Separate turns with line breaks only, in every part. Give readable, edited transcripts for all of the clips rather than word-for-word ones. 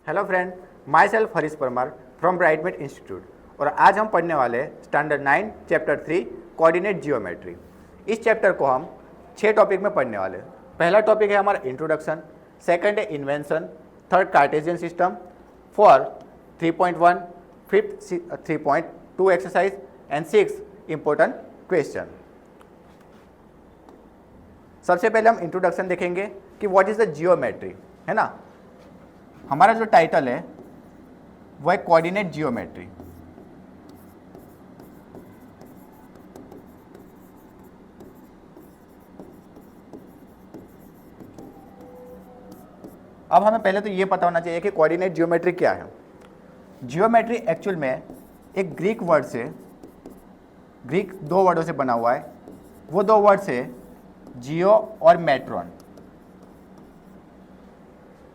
Hello friend, myself Harish Parmar from Brightmate institute और आज हम पढ़ने वाले हैं स्टैंडर्ड 9 चैप्टर 3 कोऑर्डिनेट जियोमेट्री। इस चैप्टर को हम 6 टॉपिक में पढ़ने वाले हैं। पहला टॉपिक है हमारा इंट्रोडक्शन, सेकंड है invention, third Cartesian system, fourth 3.1, fifth 3.2 exercise and 6 important question. सबसे पहले हम इंट्रोडक्शन देखेंगे कि व्हाट इज द जियोमेट्री, है ना। हमारा जो टाइटल है वो है कोऑर्डिनेट जियोमेट्री। अब हमें पहले तो ये पता होना चाहिए कि कोऑर्डिनेट जियोमेट्री क्या है। जियोमेट्री एक्चुअल में एक ग्रीक वर्ड से, ग्रीक 2 वर्डों से बना हुआ है। वो 2 वर्ड से जियो और मेट्रॉन।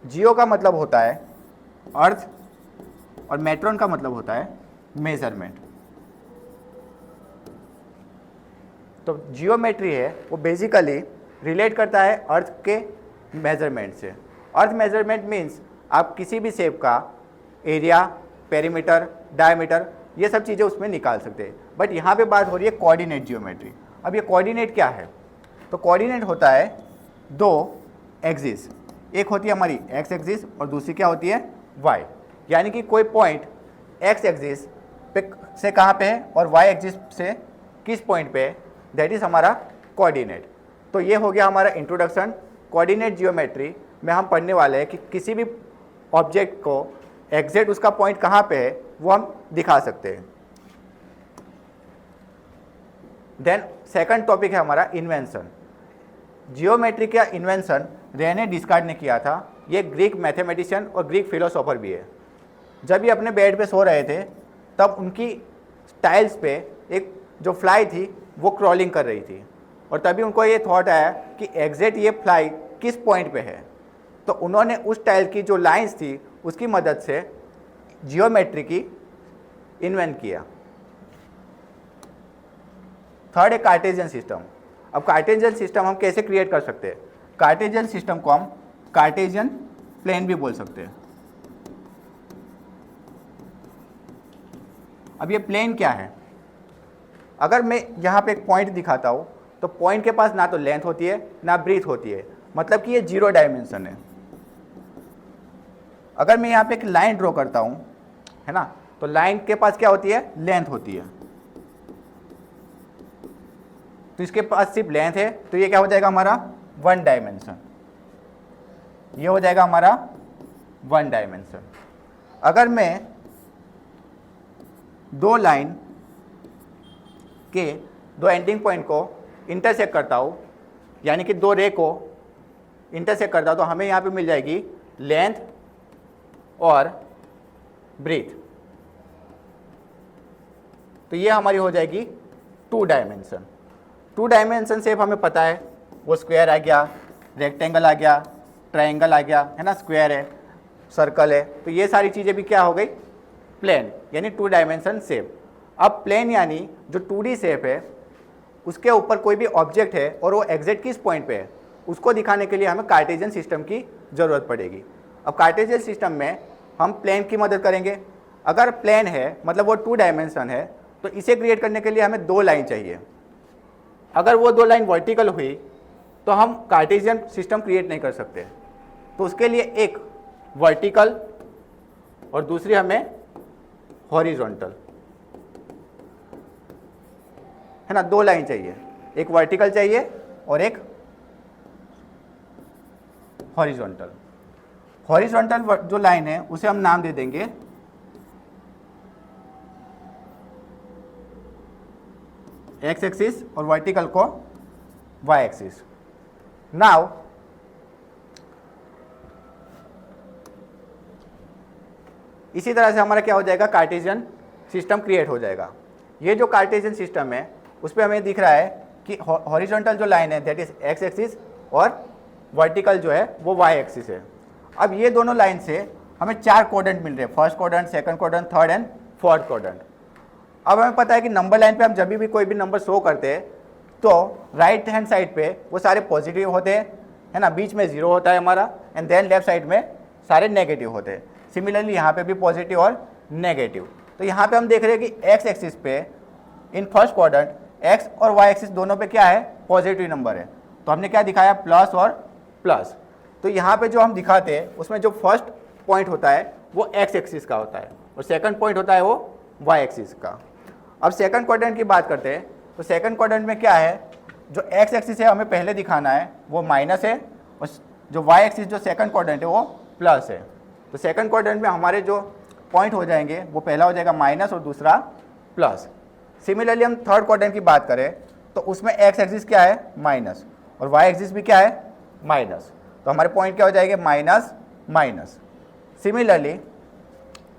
जियो का मतलब होता है अर्थ और मेट्रॉन का मतलब होता है मेजरमेंट। तो जियोमेट्री है वो बेसिकली रिलेट करता है अर्थ के मेजरमेंट से। अर्थ मेजरमेंट मीन्स आप किसी भी शेप का एरिया, पेरीमीटर, डायमीटर, ये सब चीज़ें उसमें निकाल सकते हैं। बट यहाँ पे बात हो रही है कोऑर्डिनेट जियोमेट्री। अब ये कोऑर्डिनेट क्या है? तो कोऑर्डिनेट होता है 2 एक्सिस, एक होती है हमारी एक्स एक्सिस और दूसरी क्या होती है वाई। यानी कि कोई पॉइंट एक्स एक्सिस पे से कहाँ पे है और वाई एक्सिस से किस पॉइंट पे है, दैट इज़ हमारा कोऑर्डिनेट। तो ये हो गया हमारा इंट्रोडक्शन। कोऑर्डिनेट जियोमेट्री में हम पढ़ने वाले हैं कि किसी भी ऑब्जेक्ट को एग्जैक्ट उसका पॉइंट कहाँ पे है वो हम दिखा सकते हैं। देन सेकंड टॉपिक है हमारा इन्वेंशन। जियोमेट्री का इन्वेंशन रेने डिस्कार्ड ने किया था। ये ग्रीक मैथमेटिशियन और ग्रीक फिलोसोफर भी है। जब ये अपने बेड पे सो रहे थे तब उनकी टाइल्स पे एक जो फ्लाई थी वो क्रॉलिंग कर रही थी और तभी उनको ये थॉट आया कि एग्जैक्ट ये फ्लाई किस पॉइंट पे है। तो उन्होंने उस टाइल की जो लाइंस थी उसकी मदद से जियोमेट्री की इन्वेंट किया। थर्ड है कार्टेशियन सिस्टम। अब कार्टेशियन सिस्टम हम कैसे क्रिएट कर सकते हैं? कार्टेशियन सिस्टम को हम कार्टेशियन प्लेन भी बोल सकते हैं। अब ये प्लेन क्या है? अगर मैं यहाँ पे एक पॉइंट दिखाता हूँ तो पॉइंट के पास ना तो लेंथ होती है ना ब्रीथ होती है, मतलब कि ये 0 डायमेंशन है। अगर मैं यहाँ पे एक लाइन ड्रॉ करता हूँ, है ना, तो लाइन के पास क्या होती है? लेंथ होती है। तो इसके पास सिर्फ लेंथ है तो ये क्या हो जाएगा हमारा 1 डायमेंशन। ये हो जाएगा हमारा 1 डायमेंशन। अगर मैं 2 लाइन के 2 एंडिंग पॉइंट को इंटरसेक्ट करता हूँ, यानी कि 2 रे को इंटरसेक्ट करता हूँ, तो हमें यहाँ पे मिल जाएगी लेंथ और ब्रीथ। तो ये हमारी हो जाएगी 2 डायमेंशन। 2 डायमेंशन शेप हमें पता है, वो स्क्वायर आ गया, रेक्टेंगल आ गया, ट्रायंगल आ गया, है ना, स्क्वायर है, सर्कल है। तो ये सारी चीज़ें भी क्या हो गई? प्लेन, यानी 2 डायमेंशन शेप। अब प्लेन यानी जो 2D शेप है उसके ऊपर कोई भी ऑब्जेक्ट है और वो एग्जैक्ट किस पॉइंट पे है उसको दिखाने के लिए हमें कार्टेशियन सिस्टम की ज़रूरत पड़ेगी। अब कार्टेशियन सिस्टम में हम प्लेन की मदद करेंगे। अगर प्लेन है मतलब वो 2 डायमेंशन है तो इसे क्रिएट करने के लिए हमें 2 लाइन चाहिए। अगर वो 2 लाइन वर्टिकल हुई तो हम कार्टेशियन सिस्टम क्रिएट नहीं कर सकते। तो उसके लिए एक वर्टिकल और दूसरी हमें हॉरिजॉन्टल, है ना, 2 लाइन चाहिए, एक वर्टिकल चाहिए और एक हॉरिजॉन्टल। हॉरिजॉन्टल जो लाइन है उसे हम नाम दे देंगे एक्स एक्सिस और वर्टिकल को वाई एक्सिस। नाउ इसी तरह से हमारा क्या हो जाएगा? कार्टेशियन सिस्टम क्रिएट हो जाएगा। ये जो कार्टेशियन सिस्टम है उस पर हमें दिख रहा है कि हॉरिजॉन्टल जो लाइन है दैट इज एक्स एक्सिस और वर्टिकल जो है वो वाई एक्सिस है। अब ये दोनों लाइन से हमें 4 क्वाड्रेंट मिल रहे हैं, first quadrant, second quadrant, third and fourth quadrant. अब हमें पता है कि नंबर लाइन पे हम जब भी कोई भी नंबर शो करते हैं तो राइट हैंड साइड पे वो सारे पॉजिटिव होते हैं, है ना, बीच में 0 होता है हमारा, एंड देन लेफ्ट साइड में सारे नेगेटिव होते हैं। सिमिलरली यहाँ पे भी पॉजिटिव और नेगेटिव। तो यहाँ पे हम देख रहे हैं कि एक्स एक्सिस पे इन फर्स्ट क्वाड्रेंट एक्स और वाई एक्सिस दोनों पे क्या है, पॉजिटिव नंबर है। तो हमने क्या दिखाया, प्लस और प्लस। तो यहाँ पे जो हम दिखाते हैं उसमें जो फर्स्ट पॉइंट होता है वो एक्स एक्सिस का होता है और सेकंड पॉइंट होता है वो वाई एक्सिस का। अब सेकंड क्वाड्रेंट की बात करते हैं तो सेकंड क्वाड्रेंट में क्या है, जो एक्स एक्सिस है हमें पहले दिखाना है वो माइनस है और जो वाई एक्सिस जो सेकंड क्वाड्रेंट है वो प्लस है। तो सेकंड क्वाड्रेंट में हमारे जो पॉइंट हो जाएंगे वो पहला हो जाएगा माइनस और दूसरा प्लस। सिमिलरली हम थर्ड क्वाड्रेंट की बात करें तो उसमें एक्स एक्सिस क्या है, माइनस, और वाई एक्सिस भी क्या है, माइनस। तो हमारे पॉइंट क्या हो जाएंगे, माइनस माइनस। सिमिलरली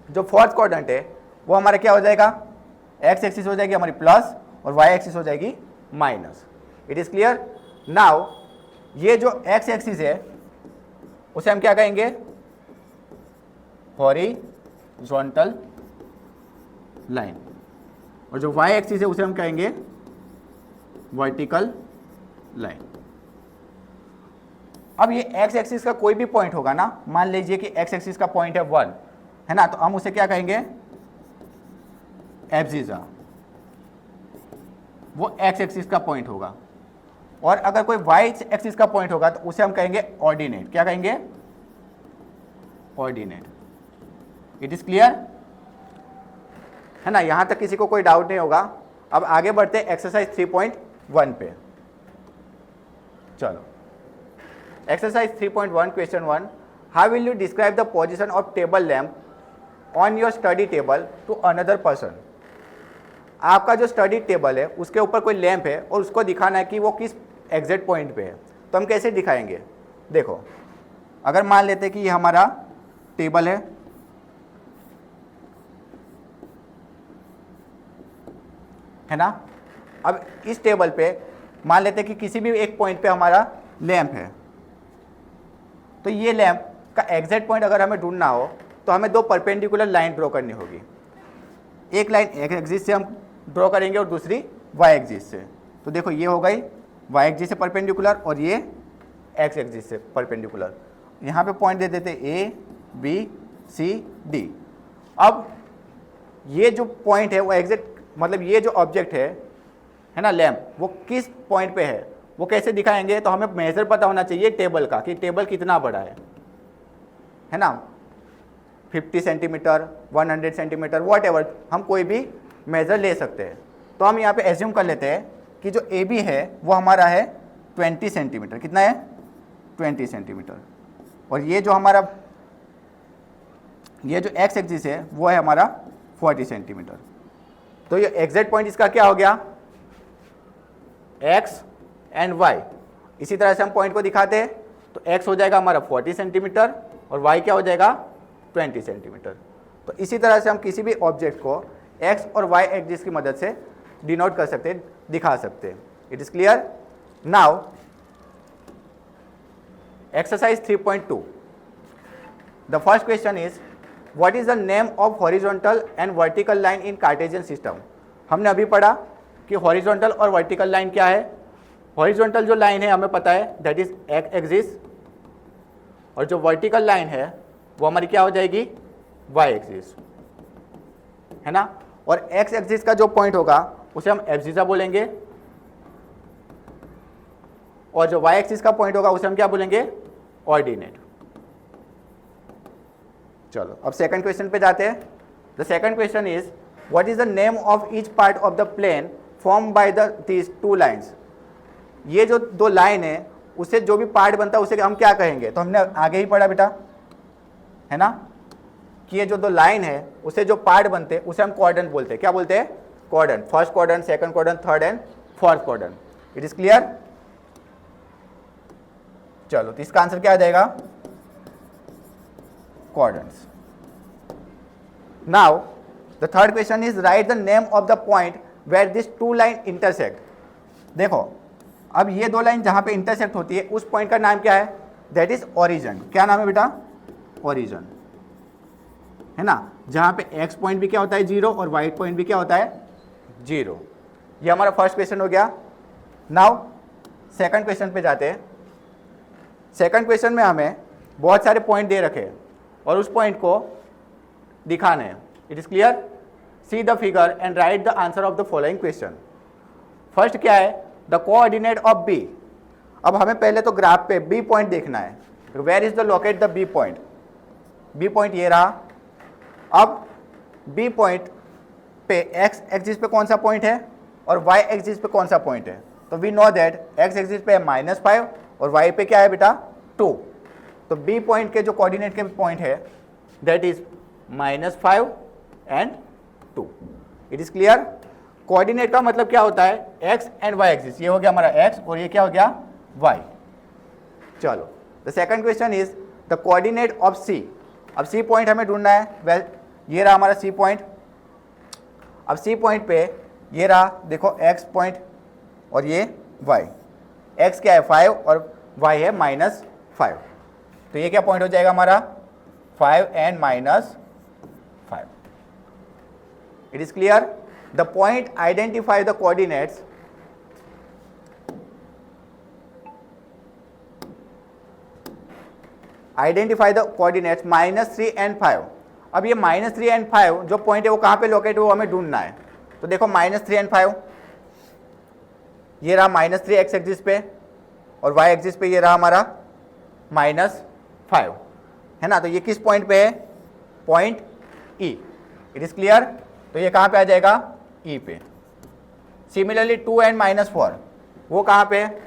जो फोर्थ क्वाड्रेंट है वो हमारा क्या हो जाएगा, एक्स एक्सिस हो जाएगी हमारी प्लस और वाई एक्सिस हो जाएगी minus. It is clear. Now ये जो एक्स एक्सिस है उसे हम क्या कहेंगे, हॉरिजॉन्टल लाइन, और जो वाई एक्सिस है उसे हम कहेंगे वर्टिकल लाइन। अब ये एक्स एक्सिस का कोई भी पॉइंट होगा ना, मान लीजिए कि एक्स एक्सिस का पॉइंट है 1 है ना, तो हम उसे क्या कहेंगे, एब्सिसा, वो एक्स एक्सिस का पॉइंट होगा। और अगर कोई वाई एक्सिस का पॉइंट होगा तो उसे हम कहेंगे ऑर्डिनेट। क्या कहेंगे, ऑर्डिनेट। इट इज क्लियर है ना, यहां तक किसी को कोई डाउट नहीं होगा। अब आगे बढ़ते हैं एक्सरसाइज 3.1 पे। चलो exercise 3.1 question 1, how will you describe the position of table lamp on your study table to another person. आपका जो स्टडी टेबल है उसके ऊपर कोई लैंप है और उसको दिखाना है कि वो किस एग्जैक्ट पॉइंट पे है। तो हम कैसे दिखाएंगे, देखो अगर मान लेते हैं कि ये हमारा टेबल है ना। अब इस टेबल पे मान लेते हैं कि किसी भी एक पॉइंट पे हमारा लैंप है, तो ये लैंप का एग्जैक्ट पॉइंट अगर हमें ढूंढना हो तो हमें दो परपेंडिकुलर लाइन ड्रॉ करनी होगी। एक लाइन एक्स एक्सिस से हम ड्रॉ करेंगे और दूसरी वाई एक्सिस से। तो देखो ये हो गई वाई एक्सिस से परपेंडिकुलर और ये एक्स एक्सिस से परपेंडिकुलर। यहाँ पे पॉइंट दे देते ए बी सी डी। अब ये जो पॉइंट है वो एग्जैक्ट मतलब ये जो ऑब्जेक्ट है ना लैंप, वो किस पॉइंट पे है वो कैसे दिखाएंगे, तो हमें मेजर पता होना चाहिए टेबल का कि टेबल कितना बड़ा है ना, 50 सेंटीमीटर 100 सेंटीमीटर वॉट एवर, हम कोई भी मेजर ले सकते हैं। तो हम यहाँ पे एज्यूम कर लेते हैं कि जो ए बी है वो हमारा है 20 सेंटीमीटर। कितना है, 20 सेंटीमीटर। और ये जो हमारा ये जो एक्स एक्सिस है वो है हमारा 40 सेंटीमीटर। तो ये एग्जैक्ट पॉइंट इसका क्या हो गया, एक्स एंड वाई। इसी तरह से हम पॉइंट को दिखाते हैं तो एक्स हो जाएगा हमारा 40 सेंटीमीटर और वाई क्या हो जाएगा 20 सेंटीमीटर। तो इसी तरह से हम किसी भी ऑब्जेक्ट को एक्स और वाई एक्सिस की मदद से डिनोट कर सकते हैं, दिखा सकते हैं। It is clear. Now exercise 3.2, the first question is what is the name of horizontal and vertical line in Cartesian system. हमने अभी पढ़ा कि हॉरिजॉन्टल और वर्टिकल लाइन क्या है। हॉरिजॉन्टल जो लाइन है हमें पता है दैट इज एक्स एक्सिस, और जो वर्टिकल लाइन है वो हमारी क्या हो जाएगी, वाई एक्सिस है ना। और एक्स एक्सिस का जो पॉइंट होगा उसे हम एब्सिसा बोलेंगे, और जो वाई एक्सिस का पॉइंट होगा उसे हम क्या बोलेंगे, ऑर्डिनेट। चलो अब सेकंड क्वेश्चन पे जाते हैं। The second question is what is the name of each part of the plane form by these two lines. ये जो दो लाइन है उससे जो भी पार्ट बनता है उसे हम क्या कहेंगे, तो हमने आगे ही पढ़ा बेटा है ना कि ये जो दो लाइन है उससे जो पार्ट बनते हैं उसे हम क्वाड्रेंट बोलते हैं। क्या बोलते हैं, quadrant. First quadrant, second quadrant, third and fourth quadrant. It is clear. चलो तो इसका आंसर क्या आ जाएगा, quadrants. Now the third question is write the name of the point where these two line intersect. देखो अब ये दो लाइन जहां पे इंटरसेक्ट होती है उस पॉइंट का नाम क्या है, दैट इज ओरिजिन। क्या नाम है बेटा, ओरिजिन है ना। जहां पे एक्स पॉइंट भी क्या होता है 0 और वाई पॉइंट भी क्या होता है 0। ये हमारा फर्स्ट क्वेश्चन हो गया। नाउ सेकंड क्वेश्चन पे जाते हैं। सेकंड क्वेश्चन में हमें बहुत सारे पॉइंट दे रखे हैं और उस पॉइंट को दिखाना है। It is clear? See the figure and write the answer of the following question. First क्या है? The coordinate of B. अब हमें पहले तो ग्राफ पे बी पॉइंट देखना है। Where is the locate the B point? B point ये रहा। अब बी पॉइंट पे एक्स एक्सिस पे कौन सा पॉइंट है और वाई एक्सिस पे कौन सा पॉइंट है? तो we know that X axis पे है -5 और वाई पे क्या है बेटा? 2। तो बी पॉइंट के जो कोऑर्डिनेट के पॉइंट है that is -5 and 2। It is clear? Coordinate का मतलब क्या होता है? X and Y axis. ये हो गया हमारा एक्स और ये क्या हो गया? वाई। चलो, the second question is the coordinate of C. अब सी पॉइंट हमें ढूंढना है। वेल, ये रहा हमारा सी पॉइंट। अब सी पॉइंट पे ये रहा, देखो एक्स पॉइंट और ये वाई। एक्स क्या है? 5 और वाई है -5। तो ये क्या पॉइंट हो जाएगा हमारा? 5 and -5। It is clear? The point identify the coordinates -3 and 5। अब ये -3 एंड 5 जो पॉइंट है वो कहाँ पे लोकेट है वो हमें ढूंढना है। तो देखो -3 एंड 5, ये रहा -3 एक्स एक्सिस पे और वाई एक्सिस पे ये रहा हमारा -5, है ना। तो ये किस पॉइंट पे है? Point E. It is clear? तो ये कहाँ पे आ जाएगा? ई पे। सिमिलरली 2 एंड -4 वो कहाँ पे है?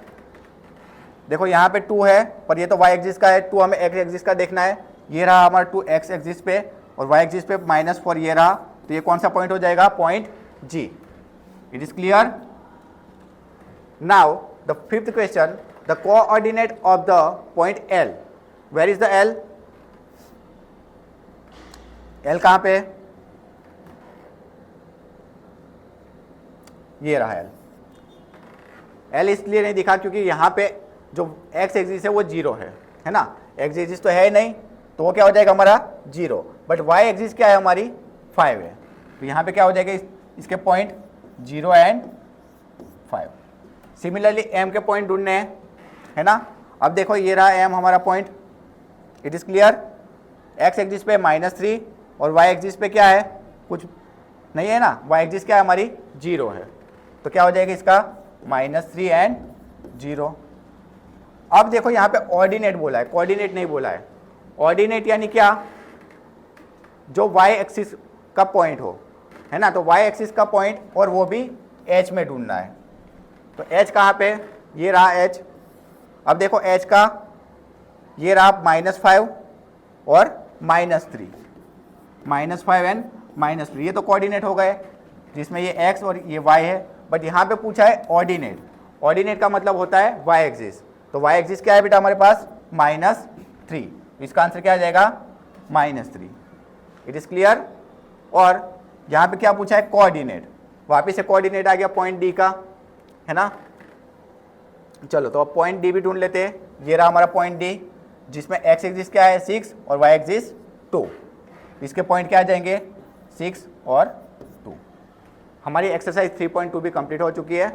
देखो यहाँ पे 2 है पर ये तो y एक्सिस का है, 2 हमें x एक्सिस का देखना है। ये रहा हमारा 2 x एक्सिस पे और y एक्सिस पे -4 ये रहा। तो ये कौन सा पॉइंट हो जाएगा? Point G। It is clear? Now the fifth question, the coordinate of the point L। Where is the L? L कहाँ पे? ये रहा L। L इसलिए नहीं दिखा क्योंकि यहाँ पे जो x एक्सिस है वो 0 है ना। x एक्सिस तो है ही नहीं, तो वो क्या हो जाएगा हमारा? 0। बट y एक्सिस क्या है हमारी? 5 है। तो यहाँ पे क्या हो जाएगा इसके पॉइंट? 0 एंड 5। सिमिलरली m के पॉइंट ढूंढने हैं, है ना। अब देखो ये रहा m हमारा point. It is clear? x axis पे -3 और y एक्सिस पे क्या है? कुछ नहीं है ना। y एक्सिस क्या है हमारी? 0 है। तो क्या हो जाएगा इसका? -3 एंड 0। अब देखो यहाँ पे ऑर्डिनेट बोला है, कोऑर्डिनेट नहीं बोला है। ऑर्डिनेट यानी क्या? जो y एक्सिस का पॉइंट हो, है ना। तो y एक्सिस का पॉइंट और वो भी h में ढूंढना है। तो h कहाँ पे? ये रहा h। अब देखो h का ये रहा -5 और -3, -5 एंड -3। ये तो कोऑर्डिनेट हो गए जिसमें ये x और ये y है। बट यहाँ पे पूछा है ऑर्डिनेट। ऑर्डिनेट का मतलब होता है y एक्सिस। तो y एक्सिस क्या है बेटा हमारे पास? -3। इसका आंसर क्या आ जाएगा? -3। It is clear? और यहाँ पे क्या पूछा है? कोऑर्डिनेट। वापिस से कोऑर्डिनेट आ गया पॉइंट डी का, है ना। चलो तो अब पॉइंट डी भी ढूंढ लेते हैं। ये रहा हमारा पॉइंट डी जिसमें x एक्सिस क्या है? 6 और y एक्सिस 2। इसके पॉइंट क्या आ जाएंगे? 6 और 2। हमारी एक्सरसाइज 3.2 भी कंप्लीट हो चुकी है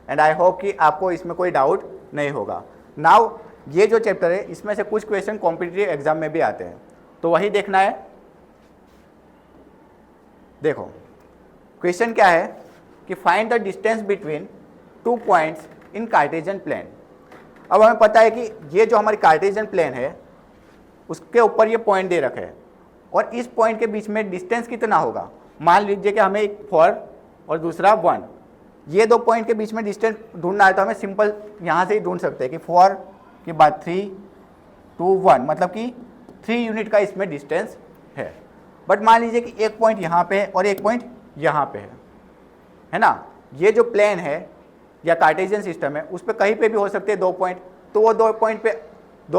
एंड आई होप कि आपको इसमें कोई डाउट नहीं होगा। नाउ ये जो चैप्टर है इसमें से कुछ क्वेश्चन कॉम्पिटिटिव एग्जाम में भी आते हैं, तो वही देखना है। देखो क्वेश्चन क्या है कि find the distance between 2 points in Cartesian plane. अब हमें पता है कि ये जो हमारी कार्टेशियन प्लेन है उसके ऊपर ये पॉइंट दे रखे हैं और इस पॉइंट के बीच में डिस्टेंस कितना होगा। मान लीजिए कि हमें एक 4 और दूसरा 1, ये 2 पॉइंट के बीच में डिस्टेंस ढूंढना है। तो हमें सिंपल यहाँ से ही ढूंढ सकते हैं कि 4 के बाद 3, 2, 1, मतलब कि 3 यूनिट का इसमें डिस्टेंस है। बट मान लीजिए कि एक पॉइंट यहाँ पे है और एक पॉइंट यहाँ पे है ना। ये जो प्लेन है या कार्टेशियन सिस्टम है उस पर कहीं पे भी हो सकते हैं 2 पॉइंट। तो वो 2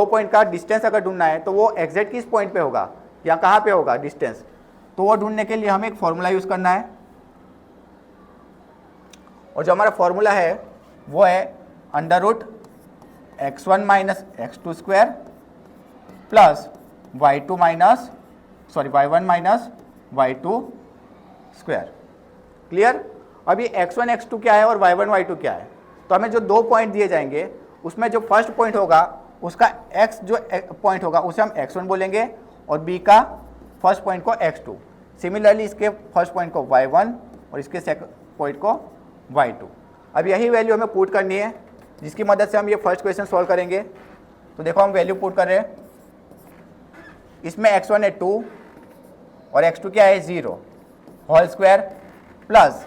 पॉइंट का डिस्टेंस अगर ढूंढना है तो वो एग्जैक्ट किस पॉइंट पे होगा या कहाँ पे होगा डिस्टेंस। तो वो ढूंढने के लिए हमें एक फॉर्मूला यूज़ करना है और जो हमारा फॉर्मूला है वो है √x1 - x2 square plus y1 - y2 square. Clear? अब ये x1 x2 क्या है और y1 y2 क्या है। तो हमें जो 2 पॉइंट दिए जाएंगे उसमें जो फर्स्ट पॉइंट होगा उसका x जो पॉइंट होगा उसे हम x1 बोलेंगे और b का फर्स्ट पॉइंट को x2। सिमिलरली इसके फर्स्ट पॉइंट को y1 और इसके सेकंड पॉइंट को y2। अब यही वैल्यू हमें पुट करनी है, जिसकी मदद से हम ये फर्स्ट क्वेश्चन सॉल्व करेंगे। तो देखो हम वैल्यू पुट कर रहे हैं, इसमें x1 है 2 और x2 क्या है 0 होल स्क्वायर प्लस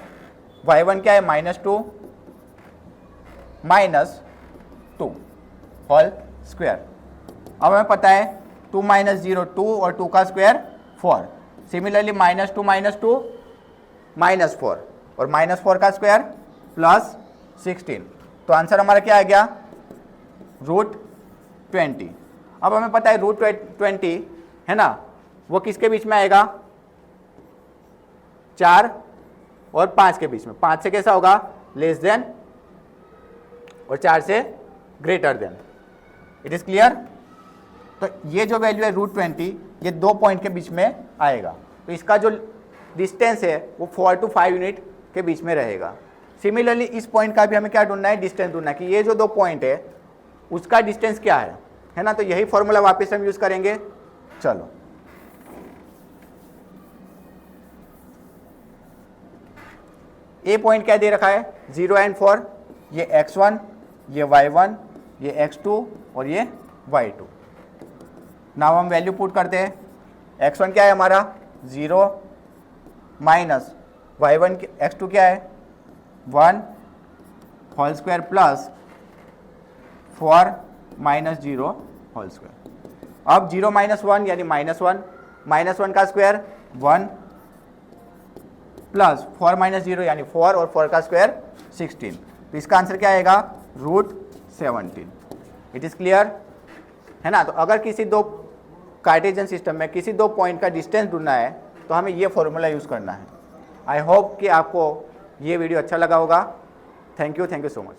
y1 क्या है -2 -2 होल स्क्वायर। अब हमें पता है 2 - 0 2 और 2 का स्क्वायर 4। सिमिलरली -2 -2 -4 और -4 का स्क्वायर +16। तो आंसर हमारा क्या आ गया √20। अब हमें पता है √20 है ना, वो किसके बीच में आएगा 4 और 5 के बीच में। 5 से कैसा होगा लेस देन और 4 से greater than. It is clear. तो ये जो वैल्यू है √20 ये 2 पॉइंट के बीच में आएगा। तो इसका जो डिस्टेंस है वो 4 to 5 यूनिट के बीच में रहेगा। सिमिलरली इस पॉइंट का भी हमें क्या ढूंढना है डिस्टेंस ढूंढना है कि ये जो 2 पॉइंट है उसका डिस्टेंस क्या है ना। तो यही फॉर्मूला वापस हम यूज करेंगे। चलो ए पॉइंट क्या दे रखा है 0 and 4, ये x1 ये y1 ये x2 और ये y2। नाउ हम वैल्यू पुट करते हैं। x1 क्या है हमारा 0 माइनस y1 x2 क्या है 1 whole square plus 4 - 0 whole square. अब 0 - 1 यानी -1 का स्क्वायर 1 प्लस 4 - 0 यानी 4 और 4 का स्क्वायर 16। तो इसका आंसर क्या आएगा √17। इट इज़ क्लियर है ना। तो अगर किसी 2 कार्टेशियन सिस्टम में किसी 2 पॉइंट का डिस्टेंस ढूंढना है तो हमें ये फॉर्मूला यूज़ करना है। आई होप कि आपको ये वीडियो अच्छा लगा होगा। Thank you so much.